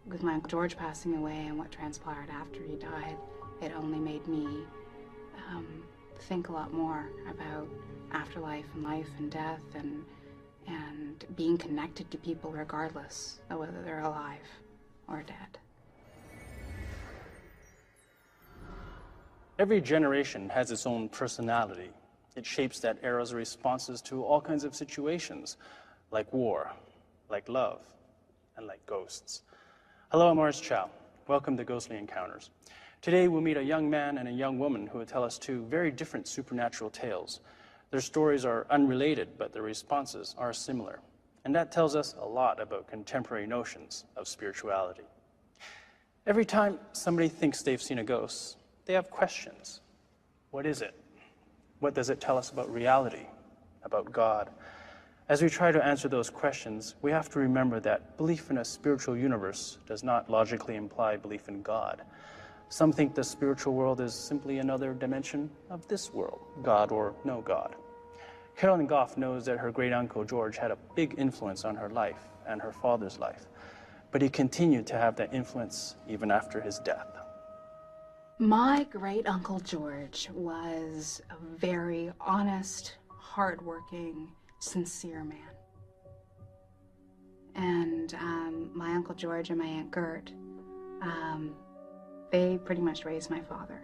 with my Uncle George passing away and what transpired after he died, it only made me think a lot more about afterlife and life and death and being connected to people regardless of whether they're alive or dead. Every generation has its own personality. It shapes that era's responses to all kinds of situations, like war, like love, and like ghosts. Hello, I'm Morris Chow. Welcome to Ghostly Encounters. Today we'll meet a young man and a young woman who will tell us two very different supernatural tales. Their stories are unrelated, but their responses are similar. And that tells us a lot about contemporary notions of spirituality. Every time somebody thinks they've seen a ghost, they have questions. What is it? What does it tell us about reality, about God? As we try to answer those questions, we have to remember that belief in a spiritual universe does not logically imply belief in God. Some think the spiritual world is simply another dimension of this world, God or no God. Carolyn Goff knows that her great-uncle George had a big influence on her life and her father's life, but he continued to have that influence even after his death. My great-uncle George was a very honest, hardworking, sincere man. And my Uncle George and my Aunt Gert, they pretty much raised my father.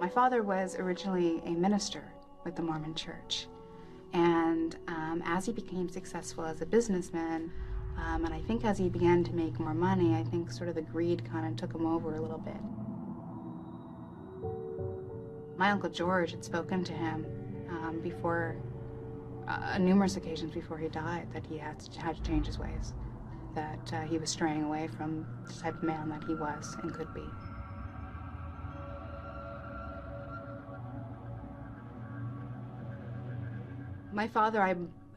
My father was originally a minister with the Mormon Church. And as he became successful as a businessman, and I think as he began to make more money, I think sort of the greed kind of took him over a little bit. My Uncle George had spoken to him before, numerous occasions before he died, that he had to change his ways, that he was straying away from the type of man that he was and could be. My father,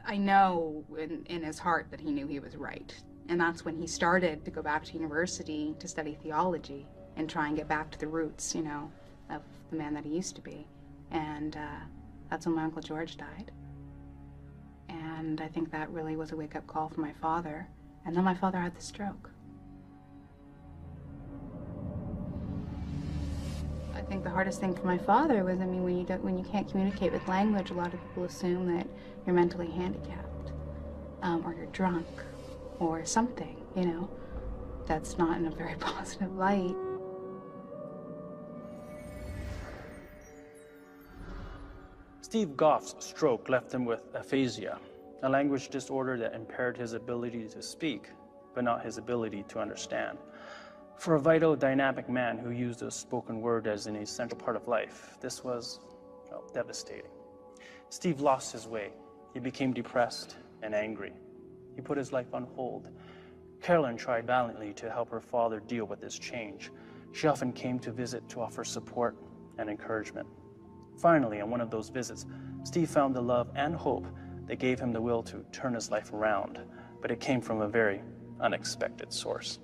I know in his heart that he knew he was right. And that's when he started to go back to university to study theology and try and get back to the roots, you know, of the man that he used to be. And that's when my Uncle George died. And I think that really was a wake-up call for my father. And then my father had the stroke. I think the hardest thing for my father was, I mean, when you can't communicate with language, a lot of people assume that you're mentally handicapped, or you're drunk, or something, you know, that's not in a very positive light. Steve Goff's stroke left him with aphasia, a language disorder that impaired his ability to speak, but not his ability to understand. For a vital, dynamic man who used the spoken word as an essential part of life, this was, well, devastating. Steve lost his way. He became depressed and angry. He put his life on hold. Carolyn tried valiantly to help her father deal with this change. She often came to visit to offer support and encouragement. Finally, on one of those visits, Steve found the love and hope that gave him the will to turn his life around, but it came from a very unexpected source.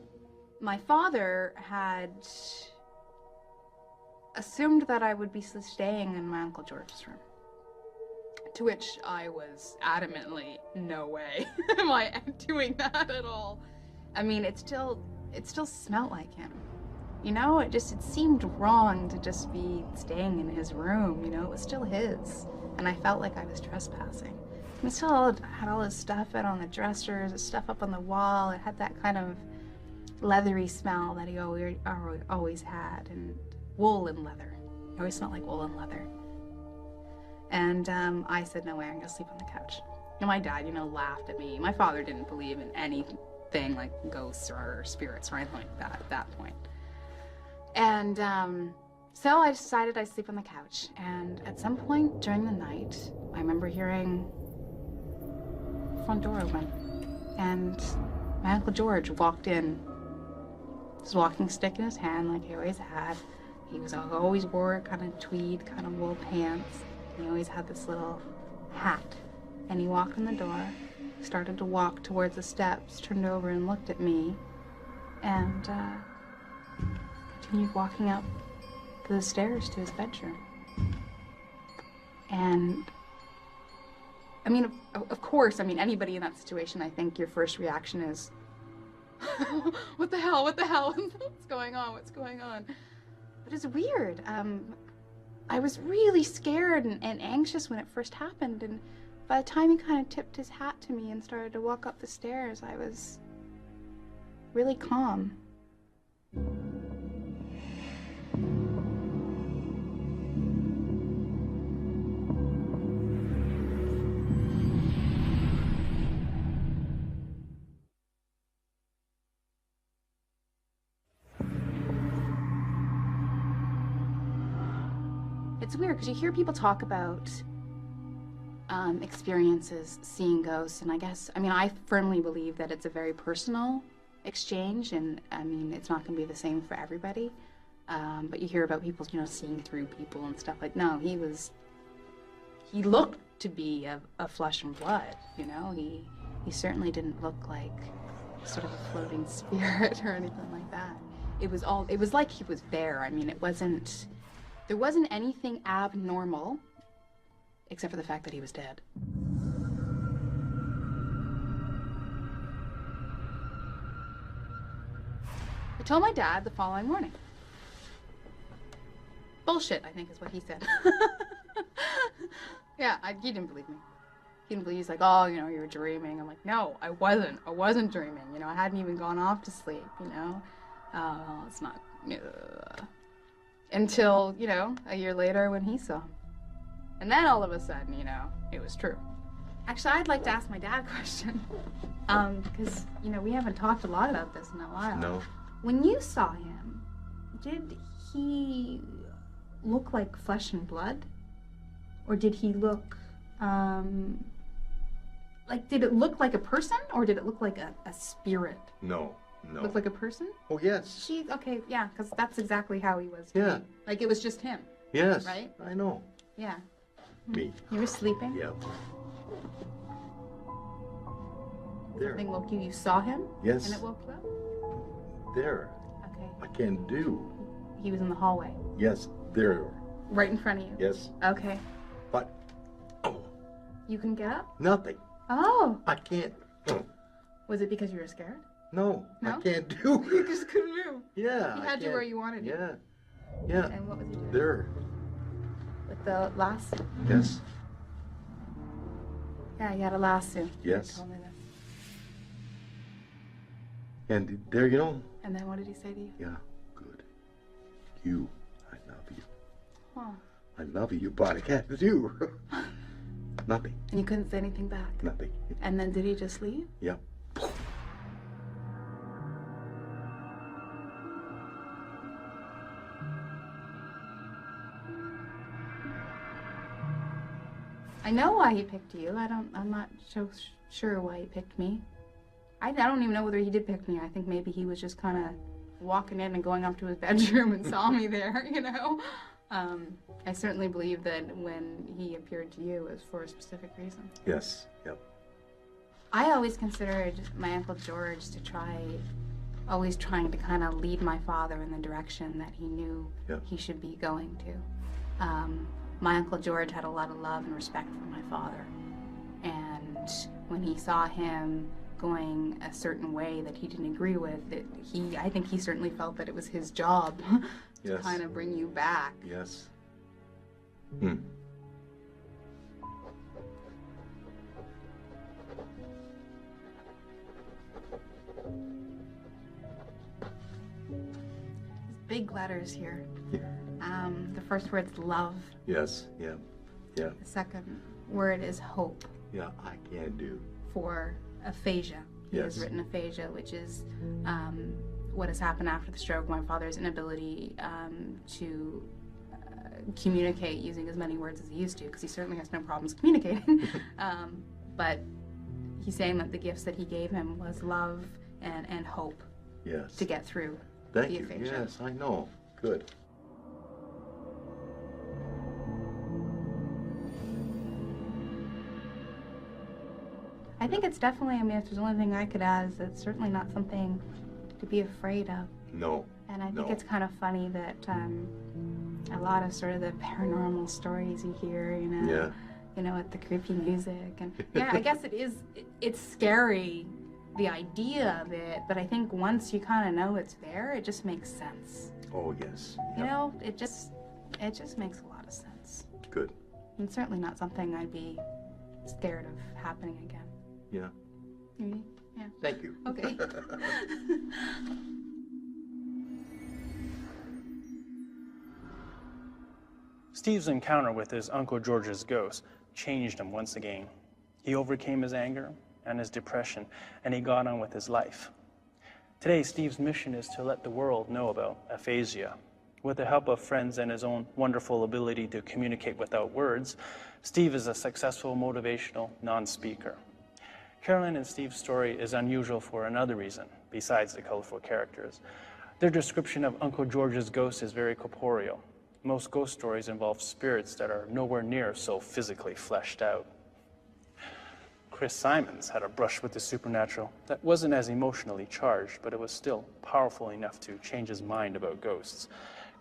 My father had assumed that I would be staying in my Uncle George's room, to which I was adamantly, no way am I doing that at all. I mean, it still smelled like him. You know, it seemed wrong to just be staying in his room, you know, it was still his. And I felt like I was trespassing. And it still had all his stuff out on the dressers, his stuff up on the wall. It had that kind of leathery smell that he always had, and wool and leather. He always smelled like wool and leather. And I said, no way, I'm gonna sleep on the couch. And my dad, you know, laughed at me. My father didn't believe in anything like ghosts or spirits or anything like that at that point. And so I decided I'd sleep on the couch. And at some point during the night, I remember hearing the front door open. And my Uncle George walked in, his walking stick in his hand like he always had. He always wore kind of tweed, kind of wool pants. He always had this little hat. And he walked in the door, started to walk towards the steps, turned over and looked at me, and continued walking up the stairs to his bedroom. And I mean, of course, I mean, anybody in that situation, I think your first reaction is, what the hell, what's going on, But it's weird. I was really scared and anxious when it first happened, and by the time he kind of tipped his hat to me and started to walk up the stairs, I was really calm. It's weird because you hear people talk about experiences seeing ghosts, and I firmly believe that it's a very personal exchange, and I mean, it's not going to be the same for everybody. But you hear about people, seeing through people and stuff like. No, he looked to be of flesh and blood. He certainly didn't look like sort of a floating spirit or anything like that. It was like he was there. I mean, there wasn't anything abnormal, except for the fact that he was dead. I told my dad the following morning. Bullshit, I think is what he said. Yeah, he didn't believe me. He didn't believe. He's like, oh, you were dreaming. I'm like, no, I wasn't dreaming. I hadn't even gone off to sleep, it's not... Until, a year later when he saw him. And then all of a sudden, it was true. Actually, I'd like to ask my dad a question. Because, we haven't talked a lot about this in a while. No. When you saw him, did he look like flesh and blood? Or did he look, did it look like a person? Or did it look like a spirit? No. Look like a person? Oh, yes. Okay, yeah, because that's exactly how he was. Yeah. Like, it was just him. Yes. Right? I know. Yeah. Me. You were sleeping? Yeah. There. Something woke you? You saw him? Yes. And it woke you up? There. Okay. I can't do. He was in the hallway? Yes, there. Right in front of you? Yes. Okay. But, You couldn't get up? nothing. Oh. I can't. Was it because you were scared? No, No? I can't do You it. just couldn't move. Yeah. He I had you can't. where you wanted you. Yeah. Yeah. And what was he doing? There. With the lasso? Yes. Yeah, he had a lasso. Yes. You told me this. And there, And then what did he say to you? Yeah, good. I love you. Huh. I love you, but I can't do. Nothing. And you couldn't say anything back? Nothing. And then did he just leave? Yep. I know why he picked you. I'm not so sure why he picked me. I don't even know whether he did pick me. I think maybe he was just kind of walking in and going up to his bedroom and saw me there, I certainly believe that when he appeared to you, it was for a specific reason. Yes. Yep. I always considered my Uncle George always trying to kind of lead my father in the direction that he knew he should be going to. My Uncle George had a lot of love and respect for my father. And when he saw him going a certain way that he didn't agree with, I think he certainly felt that it was his job to kind of bring you back. Yes. Hmm. Big letters here. Yeah. The first word's love. Yes. Yeah. Yeah. The second word is hope. Yeah. I can do. For aphasia. He has Yes. written aphasia, which is what has happened after the stroke. My father's inability to communicate using as many words as he used to, because he certainly has no problems communicating. But he's saying that the gifts that he gave him was love and hope Yes. to get through Thank the you. aphasia. Yes, I know. Good. I think it's definitely, if there's only thing I could add, is it's certainly not something to to be afraid of. No. And I think No. it's kind of funny that a lot of sort of the paranormal stories you hear, Yeah. With the creepy music. And yeah, I guess it's scary, the idea of it, but I think once you kind of know it's there, it just makes sense. Oh, yes. It just makes a lot of sense. Good. And certainly not something I'd be scared of happening again. Yeah. Mhm. Yeah. Thank you. Okay. Steve's encounter with his Uncle George's ghost changed him once again. He overcame his anger and his depression, and he got on with his life. Today, Steve's mission is to let the world know about aphasia. With the help of friends and his own wonderful ability to communicate without words, Steve is a successful motivational non-speaker. Carolyn and Steve's story is unusual for another reason, besides the colorful characters. Their description of Uncle George's ghost is very corporeal. Most ghost stories involve spirits that are nowhere near so physically fleshed out. Chris Simons had a brush with the supernatural that wasn't as emotionally charged, but it was still powerful enough to change his mind about ghosts.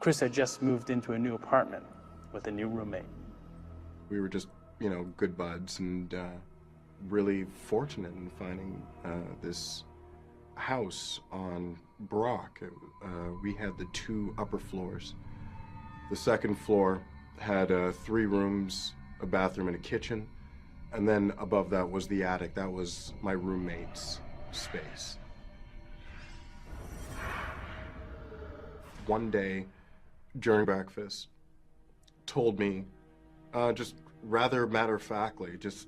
Chris had just moved into a new apartment with a new roommate. We were just, good buds, and really fortunate in finding this house on Brock. We had the 2 upper floors. The second floor had 3 rooms, a bathroom, and a kitchen. And then above that was the attic. That was my roommate's space. One day, during breakfast, told me, just rather matter-of-factly, there's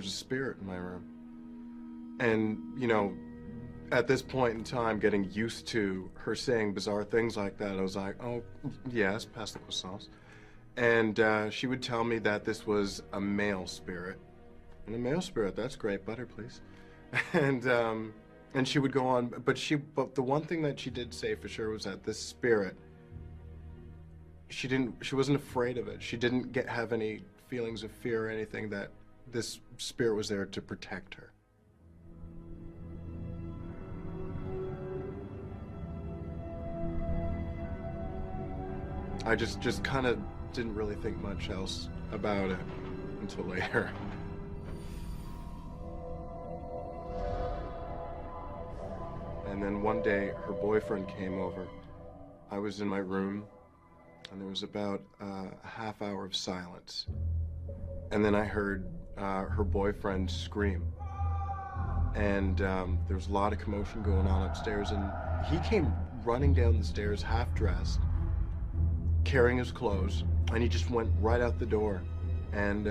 a spirit in my room. And, at this point in time, getting used to her saying bizarre things like that, I was like, oh, yes, pass the croissants. And she would tell me that this was a male spirit. And a male spirit, that's great, butter, please. And she would go on, but the one thing that she did say for sure was that this spirit, she wasn't afraid of it. She didn't have any feelings of fear or anything, that this spirit was there to protect her. I just kind of didn't really think much else about it until later. And then one day, her boyfriend came over. I was in my room, and there was about a half hour of silence. And then I heard her boyfriend scream. And there was a lot of commotion going on upstairs, and he came running down the stairs, half-dressed, carrying his clothes, and he just went right out the door. And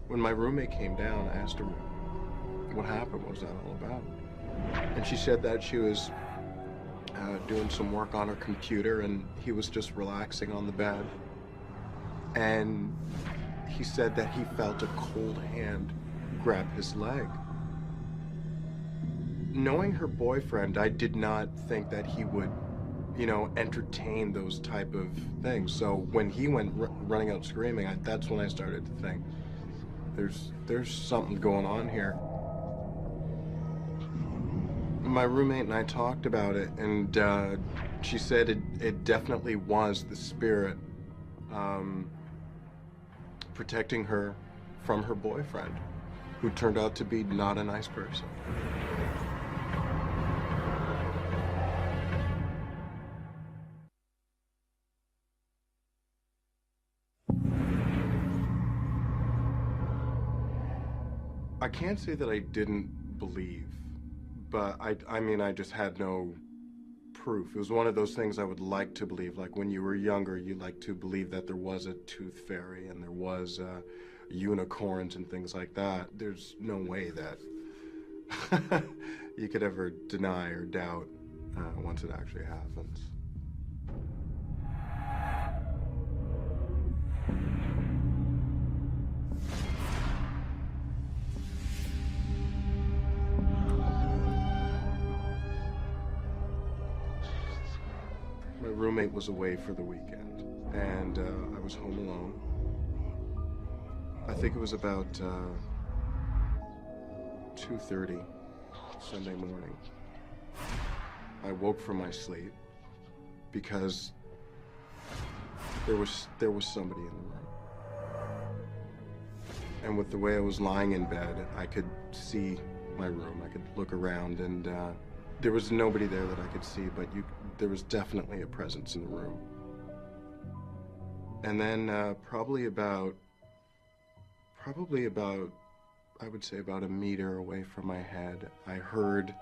when my roommate came down, I asked her, what happened? What was that all about? And she said that she was doing some work on her computer, and he was just relaxing on the bed. And he said that he felt a cold hand grab his leg. Knowing her boyfriend, I did not think that he would, entertain those type of things. So when he went running out screaming, that's when I started to think, there's something going on here. My roommate and I talked about it, and she said it definitely was the spirit protecting her from her boyfriend, who turned out to be not a nice person. I can't say that I didn't believe, but I just had no proof. It was one of those things I would like to believe. Like when you were younger, you like to believe that there was a tooth fairy and there was unicorns and things like that. There's no way that you could ever deny or doubt once it actually happens. My roommate was away for the weekend, and I was home alone. I think it was about 2:30 Sunday morning. I woke from my sleep because there was somebody in the room. And with the way I was lying in bed, I could see my room. I could look around, and there was nobody there that I could see, but there was definitely a presence in the room. And then probably about, I would say about a meter away from my head, I heard,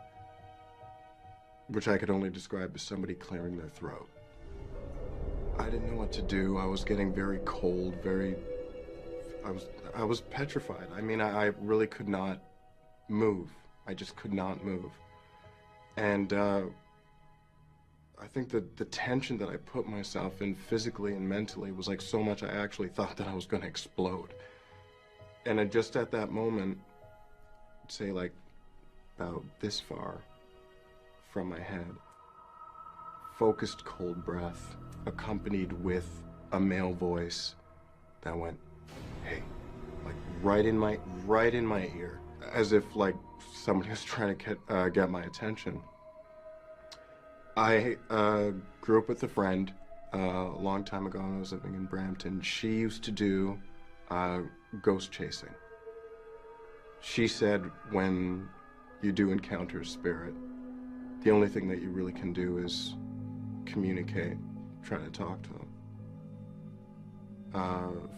which I could only describe as somebody clearing their throat. I didn't know what to do. I was getting very cold, I was petrified. I mean, I really could not move. I just could not move. And I think that the tension that I put myself in physically and mentally was like so much I actually thought that I was going to explode. And just at that moment, say like about this far from my head, focused cold breath accompanied with a male voice that went, "Hey," like right in my ear, as if like somebody was trying to get my attention. I grew up with a friend a long time ago when I was living in Brampton. She used to do ghost chasing. She said when you do encounter a spirit, the only thing that you really can do is communicate, try to talk to them.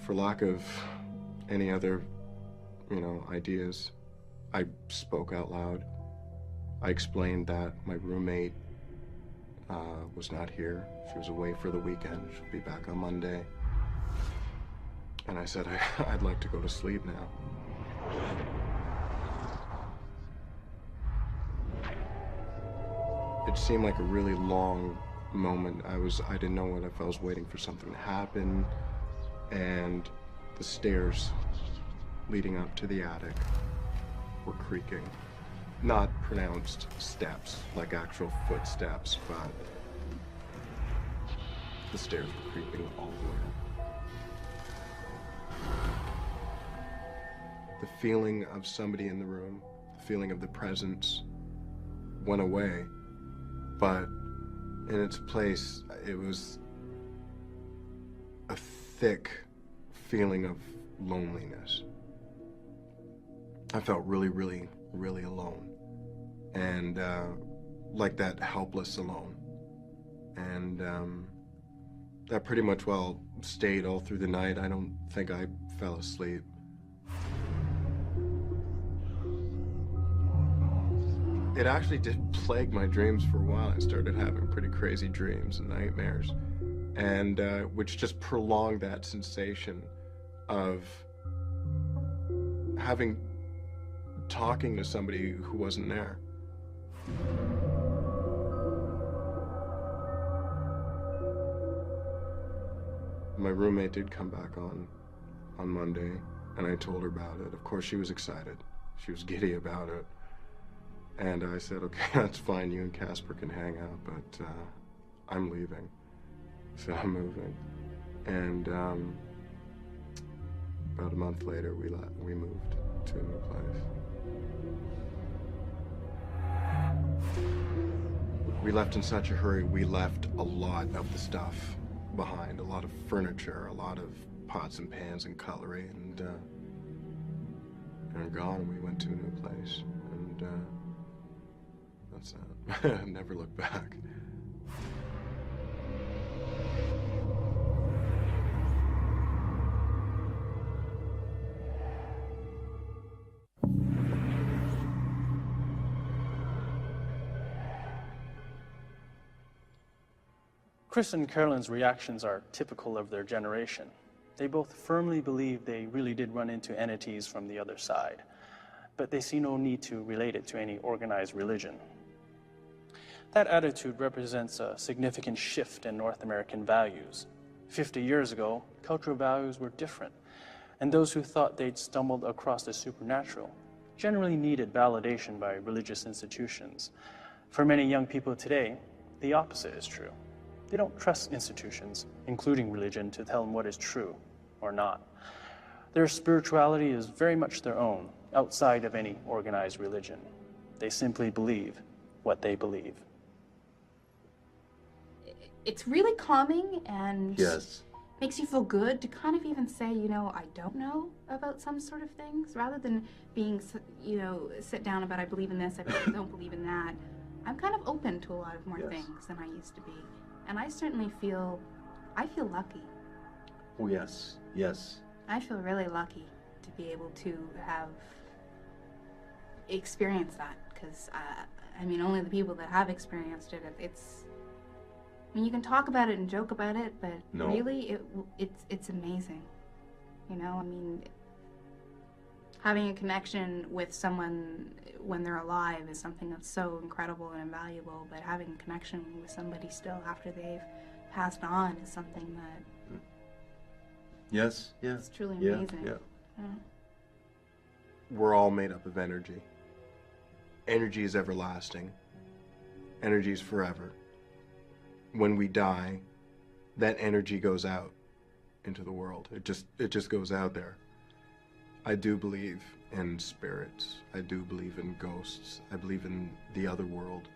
For lack of any other, ideas, I spoke out loud. I explained that my roommate was not here. She was away for the weekend. She'll be back on Monday. And I said, I'd like to go to sleep now. It seemed like a really long moment. I didn't know if I was waiting for something to happen. And the stairs leading up to the attic were creaking. Not pronounced steps, like actual footsteps, but the stairs were creeping all the way up. The feeling of somebody in the room, the feeling of the presence went away, but in its place, it was a thick feeling of loneliness. I felt really, really, really alone. And like that helpless alone. And that pretty much stayed all through the night. I don't think I fell asleep. It actually did plague my dreams for a while. I started having pretty crazy dreams and nightmares, and which just prolonged that sensation of talking to somebody who wasn't there. My roommate did come back on Monday, and I told her about it. Of course, she was excited. She was giddy about it. And I said, okay, that's fine, you and Casper can hang out, but I'm leaving. So I'm moving. And about a month later, we moved to a new place. We left in such a hurry, we left a lot of the stuff behind, a lot of furniture, a lot of pots and pans and cutlery, and gone. We went to a new place, and that's that. Never looked back. Chris and Carolyn's reactions are typical of their generation. They both firmly believe they really did run into entities from the other side, but they see no need to relate it to any organized religion. That attitude represents a significant shift in North American values. 50 years ago, cultural values were different, and those who thought they'd stumbled across the supernatural generally needed validation by religious institutions. For many young people today, the opposite is true. They don't trust institutions, including religion, to tell them what is true or not. Their spirituality is very much their own, outside of any organized religion. They simply believe, what they believe. It's really calming and Yes. makes you feel good to kind of even say, you know, I don't know about some sort of things, rather than being, you know, sit down about I believe in this, I don't believe in that. I'm kind of open to a lot of more Yes. things than I used to be. And I certainly feel lucky. Oh, yes. Yes. I feel really lucky to be able to have experienced that, because, I mean, only the people that have experienced it, it's, I mean, you can talk about it and joke about it, but No. really, it's amazing. You know, I mean, having a connection with someone when they're alive is something that's so incredible and invaluable, but having a connection with somebody still after they've passed on is something that Yes. Yeah. is truly Yeah. amazing. Yeah. Yeah. We're all made up of energy. Energy is everlasting. Energy is forever. When we die, that energy goes out into the world. It just goes out there. I do believe in spirits. I do believe in ghosts. I believe in the other world.